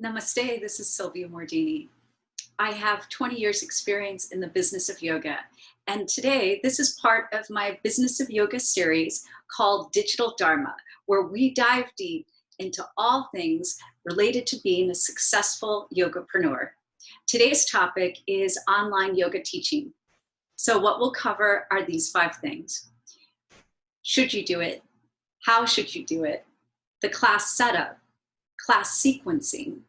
Namaste, this is Silvia Mordini. I have 20 years experience in the business of yoga. And today, this is part of my Business of Yoga series called Digital Dharma, where we dive deep into all things related to being a successful yogapreneur. Today's topic is online yoga teaching. So what we'll cover are these 5 things. Should you do it? How should you do it? The class setup, class sequencing,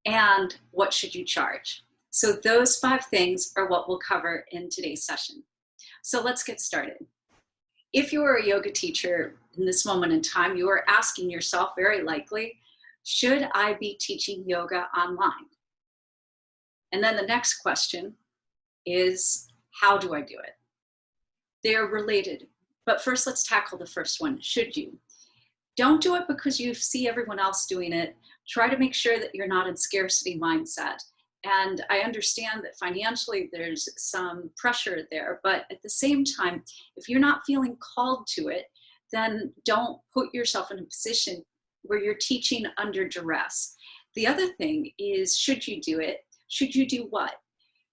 and what should you charge? So those 5 things are what we'll cover in today's session. So let's get started. If you are a yoga teacher in this moment in time, you are asking yourself very likely, should I be teaching yoga online? And then the next question is, how do I do it? They're related, but first let's tackle the first one, should you? Don't do it because you see everyone else doing it. Try to make sure that you're not in scarcity mindset. And I understand that financially there's some pressure there, but at the same time, if you're not feeling called to it, then don't put yourself in a position where you're teaching under duress. The other thing is, should you do it? Should you do what?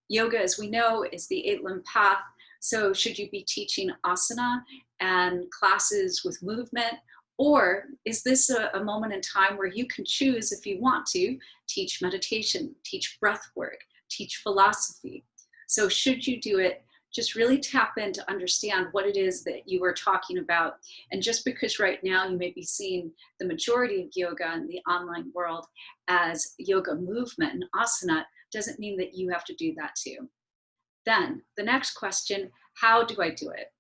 Yoga, as we know, is the 8-limb path. So should you be teaching asana and classes with movement? Or is this a moment in time where you can choose, if you want to, teach meditation, teach breath work, teach philosophy? So should you do it, just really tap in to understand what it is that you are talking about. And just because right now you may be seeing the majority of yoga in the online world as yoga movement and asana, doesn't mean that you have to do that too. Then the next question, how do I do it?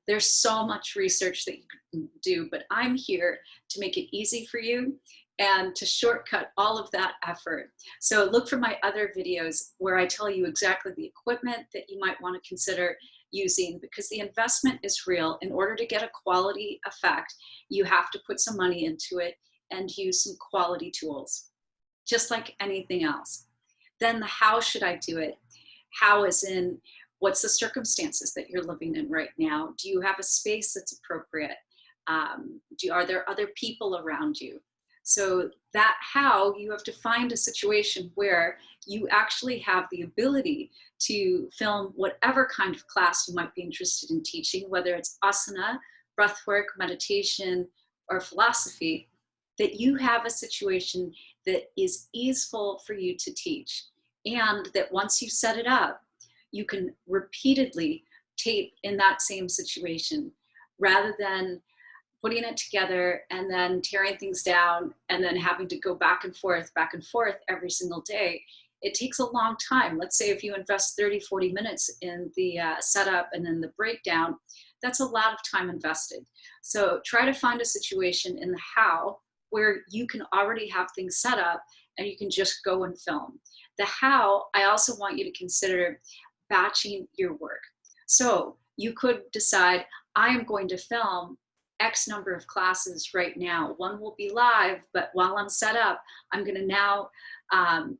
There's so much research that you can do, but I'm here to make it easy for you and to shortcut all of that effort. So look for my other videos where I tell you exactly the equipment that you might want to consider using, because the investment is real. In order to get a quality effect, you have to put some money into it and use some quality tools, just like anything else. Then the how should I do it? How is in, what's the circumstances that you're living in right now? Do you have a space that's appropriate? Are there other people around you? So that how, you have to find a situation where you actually have the ability to film whatever kind of class you might be interested in teaching, whether it's asana, breathwork, meditation, or philosophy, that you have a situation that is easeful for you to teach. And that once you set it up, you can repeatedly tape in that same situation, rather than putting it together and then tearing things down and then having to go back and forth every single day. It takes a long time. Let's say if you invest 30, 40 minutes in the setup and then the breakdown, that's a lot of time invested. So try to find a situation in the how where you can already have things set up and you can just go and film. The how, I also want you to consider batching your work. So you could decide, I am going to film X number of classes right now. One will be live, but while I'm set up, I'm going to now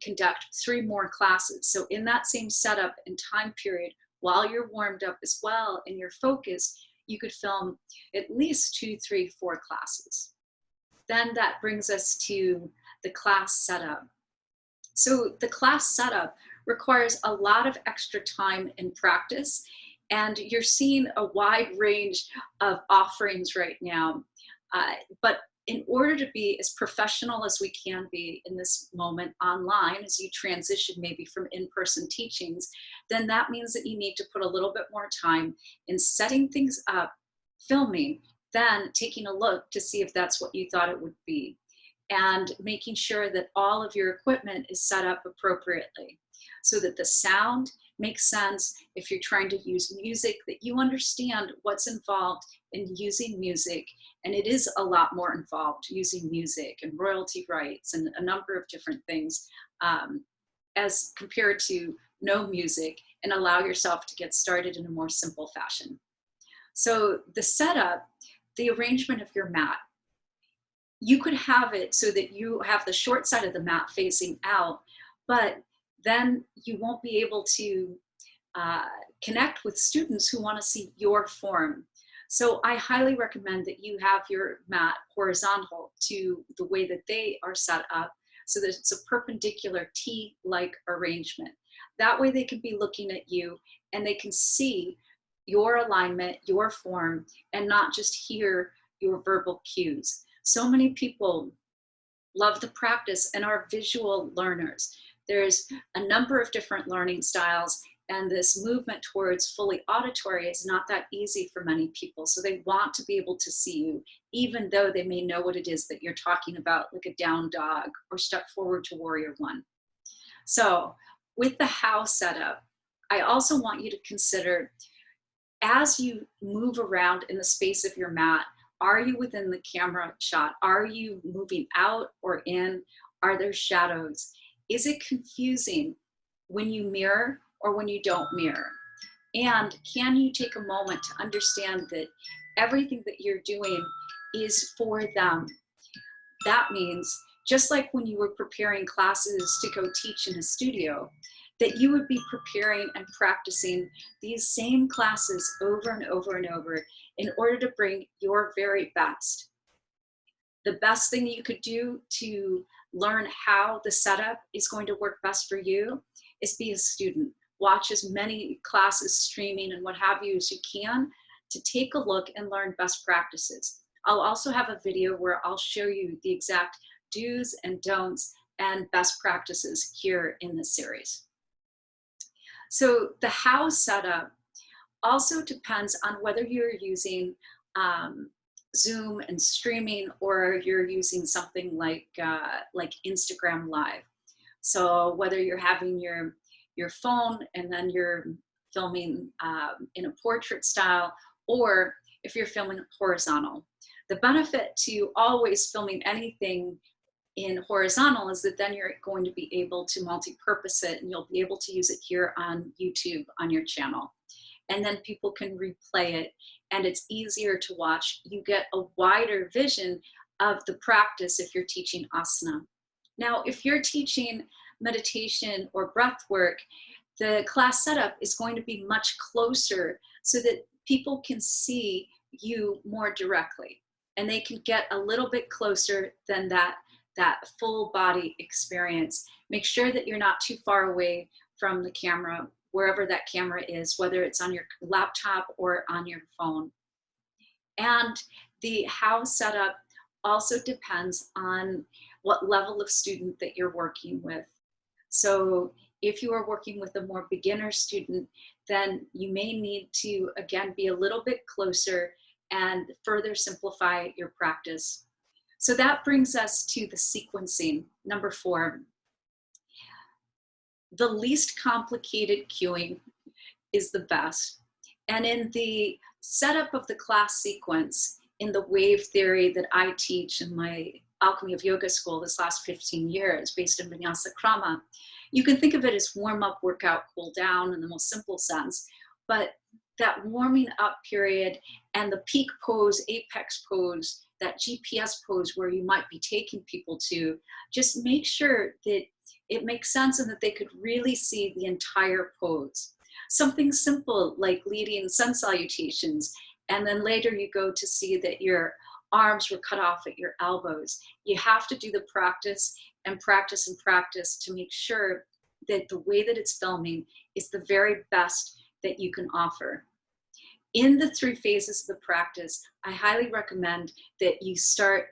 conduct 3 more classes. So in that same setup and time period, while you're warmed up as well and you're focused, you could film at least 2, 3, 4 classes. Then that brings us to the class setup. So the class setup requires a lot of extra time and practice, and you're seeing a wide range of offerings right now. But in order to be as professional as we can be in this moment online, as you transition maybe from in-person teachings, then that means that you need to put a little bit more time in setting things up, filming, then taking a look to see if that's what you thought it would be, and making sure that all of your equipment is set up appropriately so that the sound makes sense. If you're trying to use music, that you understand what's involved in using music. And it is a lot more involved using music and royalty rights and a number of different things as compared to no music, and allow yourself to get started in a more simple fashion. So the setup, the arrangement of your mat, you could have it so that you have the short side of the mat facing out, but then you won't be able to connect with students who want to see your form. So I highly recommend that you have your mat horizontal to the way that they are set up, so that it's a perpendicular T-like arrangement. That way they can be looking at you and they can see your alignment, your form, and not just hear your verbal cues. So many people love the practice and are visual learners. There's a number of different learning styles, and this movement towards fully auditory is not that easy for many people. So they want to be able to see you, even though they may know what it is that you're talking about, like a down dog or step forward to warrior one. So with the how setup, I also want you to consider, as you move around in the space of your mat, are you within the camera shot? Are you moving out or in? Are there shadows? Is it confusing when you mirror or when you don't mirror? And can you take a moment to understand that everything that you're doing is for them? That means, just like when you were preparing classes to go teach in a studio, that you would be preparing and practicing these same classes over and over and over in order to bring your very best. The best thing you could do to learn how the setup is going to work best for you is be a student. Watch as many classes streaming and what have you as you can to take a look and learn best practices. I'll also have a video where I'll show you the exact do's and don'ts and best practices here in this series. So the how setup also depends on whether you're using Zoom and streaming, or you're using something like Instagram Live. So whether you're having your phone and then you're filming in a portrait style, or if you're filming horizontal. The benefit to always filming anything in horizontal is that then you're going to be able to multi-purpose it, and you'll be able to use it here on YouTube on your channel. And then people can replay it, and it's easier to watch. You get a wider vision of the practice if you're teaching asana. Now, if you're teaching meditation or breath work, the class setup is going to be much closer so that people can see you more directly, and they can get a little bit closer than that full body experience. Make sure that you're not too far away from the camera, wherever that camera is, whether it's on your laptop or on your phone. And the how setup also depends on what level of student that you're working with. So if you are working with a more beginner student, then you may need to, again, be a little bit closer and further simplify your practice. So that brings us to the sequencing, number 4. The least complicated cueing is the best. And in the setup of the class sequence, in the wave theory that I teach in my Alchemy of Yoga school this last 15 years, based in Vinyasa Krama, you can think of it as warm up, workout, cool down in the most simple sense. But that warming up period and the peak pose, apex pose, that GPS pose where you might be taking people to, just make sure that it makes sense and that they could really see the entire pose. Something simple like leading sun salutations, and then later you go to see that your arms were cut off at your elbows. You have to do the practice and practice and practice to make sure that the way that it's filming is the very best that you can offer. In the 3 phases of the practice, I highly recommend that you start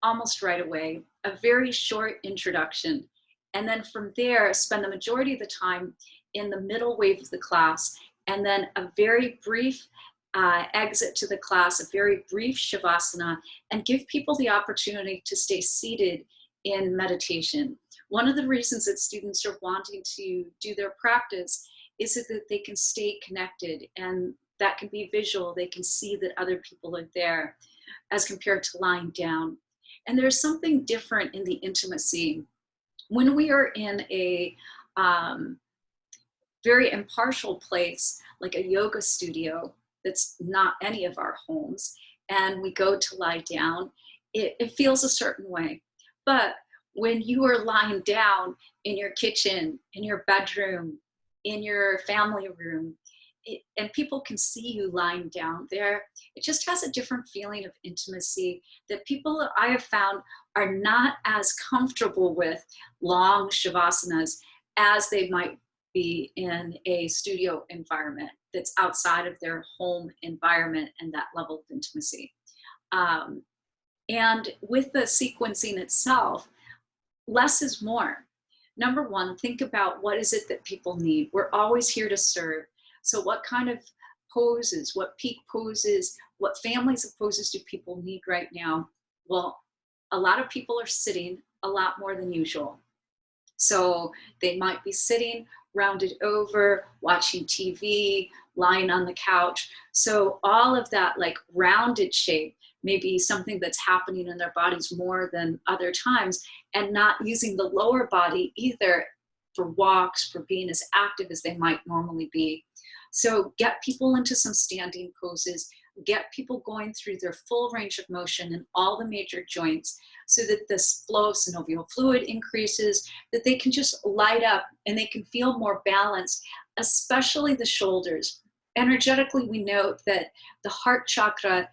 almost right away, a very short introduction, and then from there, spend the majority of the time in the middle wave of the class, and then a very brief exit to the class, a very brief shavasana, and give people the opportunity to stay seated in meditation. One of the reasons that students are wanting to do their practice is so that they can stay connected, and that can be visual. They can see that other people are there as compared to lying down. And there's something different in the intimacy. When we are in a very impartial place, like a yoga studio, that's not any of our homes, and we go to lie down, it feels a certain way. But when you are lying down in your kitchen, in your bedroom, in your family room, and people can see you lying down there, it just has a different feeling of intimacy that people that I have found are not as comfortable with long shavasanas as they might be in a studio environment that's outside of their home environment and that level of intimacy. And with the sequencing itself, less is more. Number one, think about what is it that people need. We're always here to serve. So what kind of poses, what peak poses, what families of poses do people need right now? Well, a lot of people are sitting a lot more than usual. So they might be sitting rounded over, watching TV, lying on the couch. So all of that like rounded shape may be something that's happening in their bodies more than other times, and not using the lower body either for walks, for being as active as they might normally be. So get people into some standing poses, get people going through their full range of motion in all the major joints so that this flow of synovial fluid increases, that they can just light up and they can feel more balanced, especially the shoulders. Energetically, we know that the heart chakra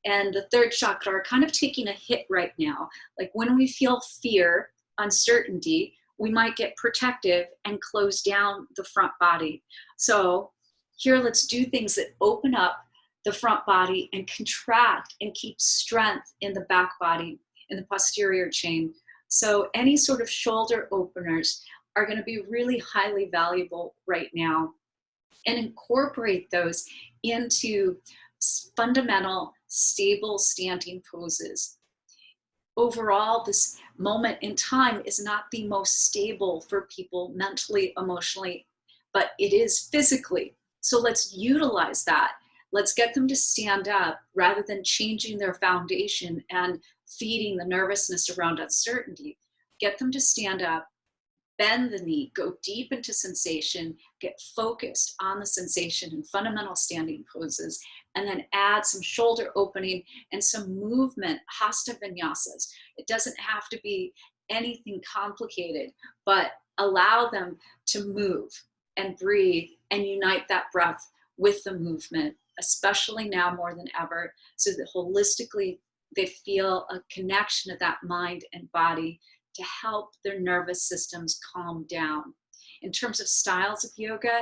and the third chakra are kind of taking a hit right now. Like when we feel fear, uncertainty, we might get protective and close down the front body. So here, let's do things that open up the front body and contract and keep strength in the back body, in the posterior chain. So any sort of shoulder openers are going to be really highly valuable right now, and incorporate those into fundamental, stable standing poses. Overall, this moment in time is not the most stable for people mentally, emotionally, but it is physically. So let's utilize that. Let's get them to stand up rather than changing their foundation and feeding the nervousness around uncertainty. Get them to stand up, bend the knee, go deep into sensation, get focused on the sensation in fundamental standing poses, and then add some shoulder opening and some movement, hasta vinyasas. It doesn't have to be anything complicated, but allow them to move and breathe and unite that breath with the movement, especially now more than ever, so that holistically they feel a connection of that mind and body to help their nervous systems calm down. In terms of styles of yoga,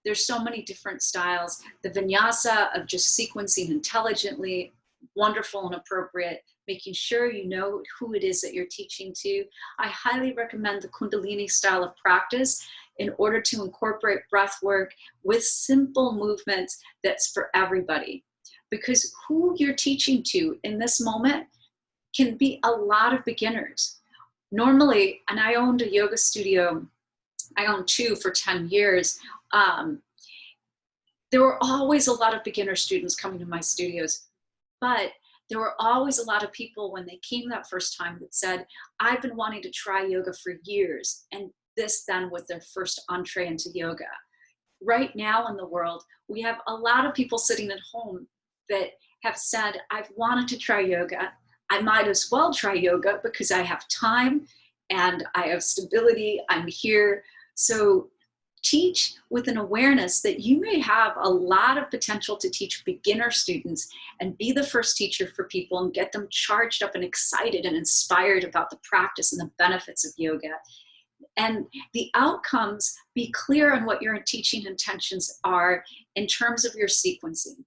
there's so many different styles. The vinyasa of just sequencing intelligently, wonderful and appropriate, making sure you know who it is that you're teaching to. I highly recommend the Kundalini style of practice in order to incorporate breath work with simple movements that's for everybody. Because who you're teaching to in this moment can be a lot of beginners. Normally, and I owned a yoga studio, I owned two for 10 years. There were always a lot of beginner students coming to my studios, but there were always a lot of people when they came that first time that said, I've been wanting to try yoga for years, and this then was their first entree into yoga. Right now in the world, we have a lot of people sitting at home that have said, I've wanted to try yoga. I might as well try yoga because I have time and I have stability. I'm here. So teach with an awareness that you may have a lot of potential to teach beginner students and be the first teacher for people and get them charged up and excited and inspired about the practice and the benefits of yoga. And the outcomes, be clear on what your teaching intentions are in terms of your sequencing.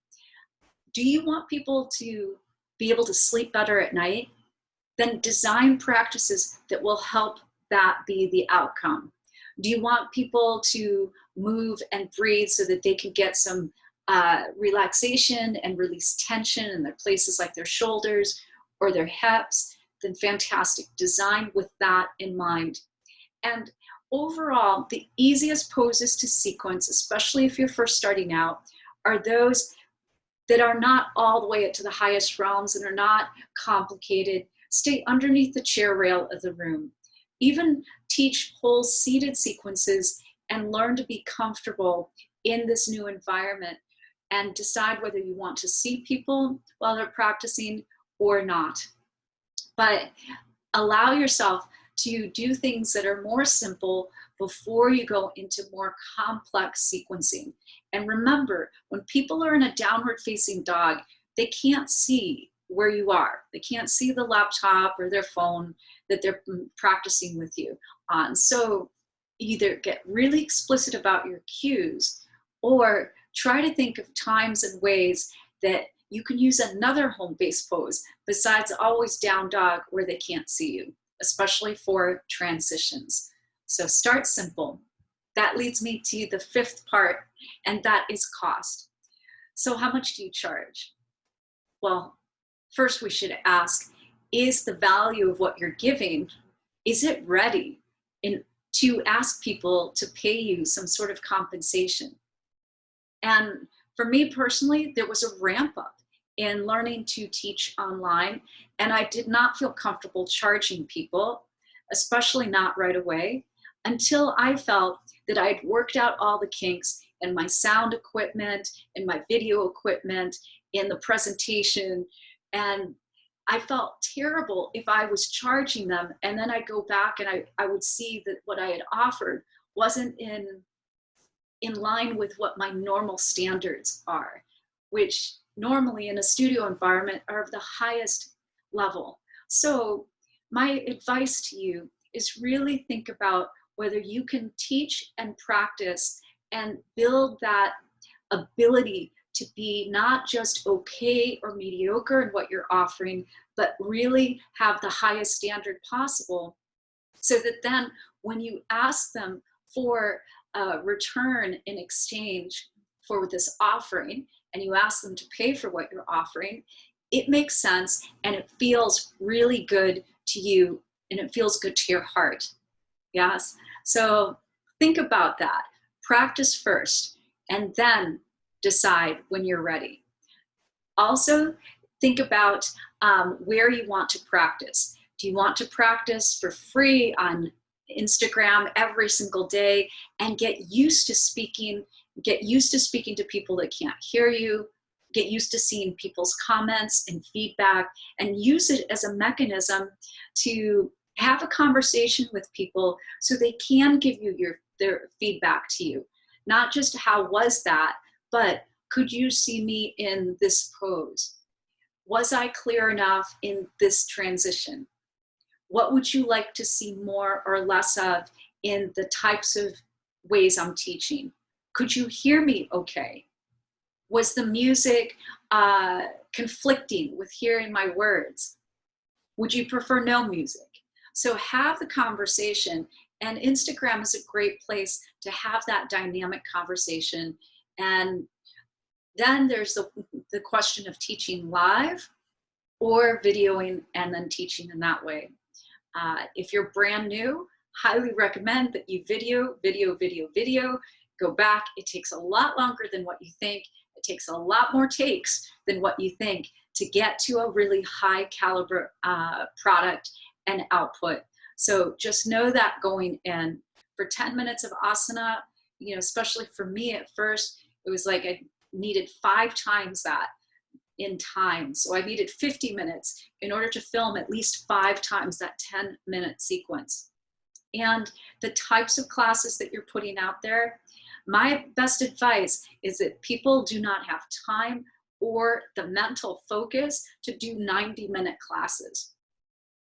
Do you want people to be able to sleep better at night? Then design practices that will help that be the outcome. Do you want people to move and breathe so that they can get some relaxation and release tension in their places like their shoulders or their hips? Then fantastic. Design with that in mind. And overall, the easiest poses to sequence, especially if you're first starting out, are those that are not all the way up to the highest realms and are not complicated. Stay underneath the chair rail of the room. Even teach whole seated sequences and learn to be comfortable in this new environment and decide whether you want to see people while they're practicing or not. But allow yourself to do things that are more simple before you go into more complex sequencing. And remember, when people are in a downward facing dog, they can't see where you are. They can't see the laptop or their phone that they're practicing with you on. So either get really explicit about your cues, or try to think of times and ways that you can use another home base pose besides always down dog where they can't see you, especially for transitions. So start simple. That leads me to the fifth part, and that is cost. So how much do you charge? Well, first we should ask, is the value of what you're giving, is it ready to ask people to pay you some sort of compensation? And for me personally, there was a ramp up in learning to teach online, and I did not feel comfortable charging people, especially not right away, until I felt that I had worked out all the kinks in my sound equipment, in my video equipment, in the presentation, and I felt terrible if I was charging them, and then I'd go back and I would see that what I had offered wasn't in line with what my normal standards are, which normally in a studio environment are of the highest level. So my advice to you is really think about whether you can teach and practice and build that ability to be not just okay or mediocre in what you're offering, but really have the highest standard possible, so that then when you ask them for a return in exchange for this offering, and you ask them to pay for what you're offering, it makes sense and it feels really good to you and it feels good to your heart. Yes? So think about that. Practice first and then decide when you're ready. Also, think about where you want to practice. Do you want to practice for free on Instagram every single day and get used to speaking to people that can't hear you, get used to seeing people's comments and feedback, and use it as a mechanism to have a conversation with people so they can give you their feedback to you? Not just how was that, but could you see me in this pose? Was I clear enough in this transition? What would you like to see more or less of in the types of ways I'm teaching? Could you hear me okay? Was the music conflicting with hearing my words? Would you prefer no music? So have the conversation, and Instagram is a great place to have that dynamic conversation. And then there's the question of teaching live or videoing and then teaching in that way. If you're brand new, highly recommend that you video. Go back. It takes a lot longer than what you think. It takes a lot more takes than what you think to get to a really high caliber product and output. So just know that going in. For 10 minutes of asana, especially for me at first, it was like I needed 5 times that in time. So I needed 50 minutes in order to film at least 5 times that 10-minute sequence. And the types of classes that you're putting out there, my best advice is that people do not have time or the mental focus to do 90-minute classes.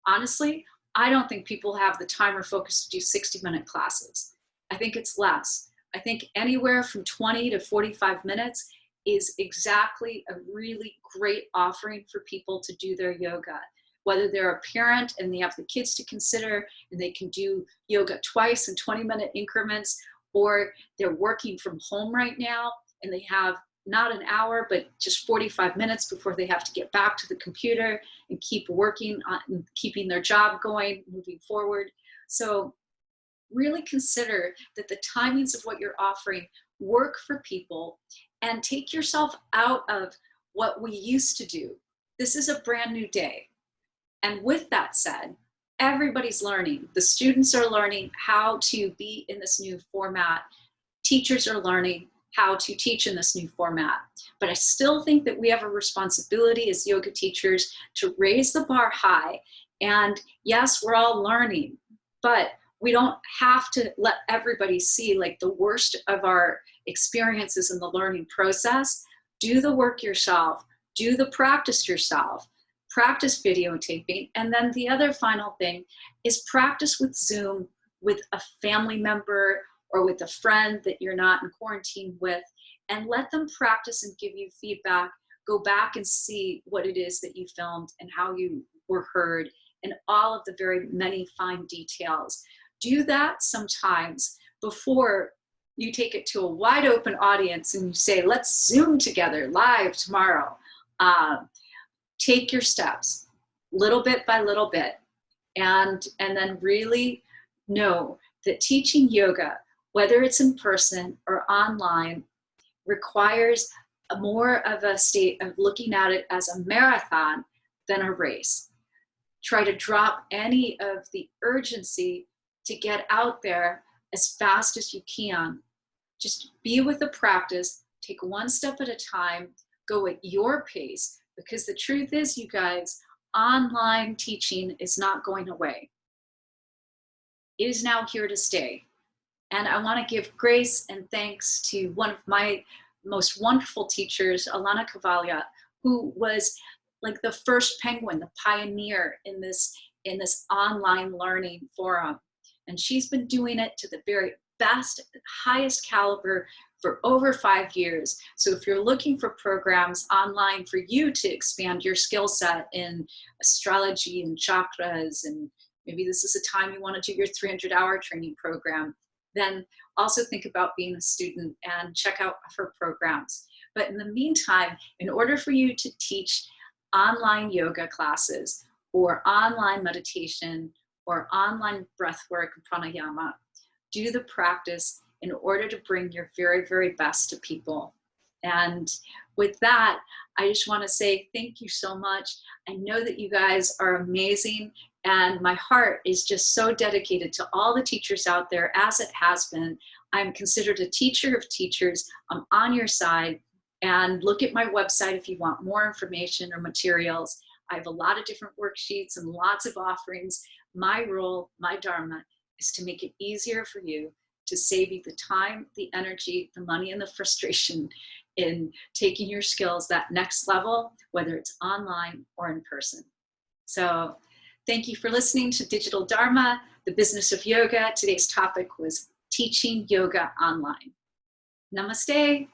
Honestly, I don't think people have the time or focus to do 60-minute classes. I think it's less. I think anywhere from 20 to 45 minutes is exactly a really great offering for people to do their yoga. Whether they're a parent and they have the kids to consider and they can do yoga twice in 20-minute increments, or they're working from home right now and they have not an hour, but just 45 minutes before they have to get back to the computer and keep working on keeping their job going, moving forward. So really consider that the timings of what you're offering work for people, and take yourself out of what we used to do. This is a brand new day. And with that said, everybody's learning. The students are learning how to be in this new format. Teachers are learning how to teach in this new format. But I still think that we have a responsibility as yoga teachers to raise the bar high. And yes, we're all learning, but we don't have to let everybody see like the worst of our experiences in the learning process. Do the work yourself, do the practice yourself, practice videotaping. And then the other final thing is practice with Zoom with a family member or with a friend that you're not in quarantine with, and let them practice and give you feedback. Go back and see what it is that you filmed and how you were heard and all of the very many fine details. Do that sometimes before you take it to a wide open audience and you say, let's Zoom together live tomorrow. Take your steps little bit by little bit, and then really know that teaching yoga, whether it's in person or online, requires more of a state of looking at it as a marathon than a race. Try to drop any of the urgency to get out there as fast as you can. Just be with the practice, take one step at a time, go at your pace, because the truth is, you guys, online teaching is not going away. It is now here to stay. And I want to give grace and thanks to one of my most wonderful teachers, Alana Cavalia, who was like the first penguin, the pioneer in this online learning forum. And she's been doing it to the very best, highest caliber for over 5 years. So if you're looking for programs online for you to expand your skill set in astrology and chakras, and maybe this is a time you want to do your 300-hour training program, then also think about being a student and check out her programs. But in the meantime, in order for you to teach online yoga classes or online meditation or online breathwork and pranayama, do the practice in order to bring your very, very best to people. And with that, I just want to say thank you so much. I know that you guys are amazing, and my heart is just so dedicated to all the teachers out there, as it has been. I'm considered a teacher of teachers. I'm on your side, and look at my website if you want more information or materials. I have a lot of different worksheets and lots of offerings. My role, my Dharma, is to make it easier for you, to save you the time, the energy, the money, and the frustration in taking your skills that next level, whether it's online or in person. So thank you for listening to Digital Dharma, the business of yoga. Today's topic was teaching yoga online. Namaste.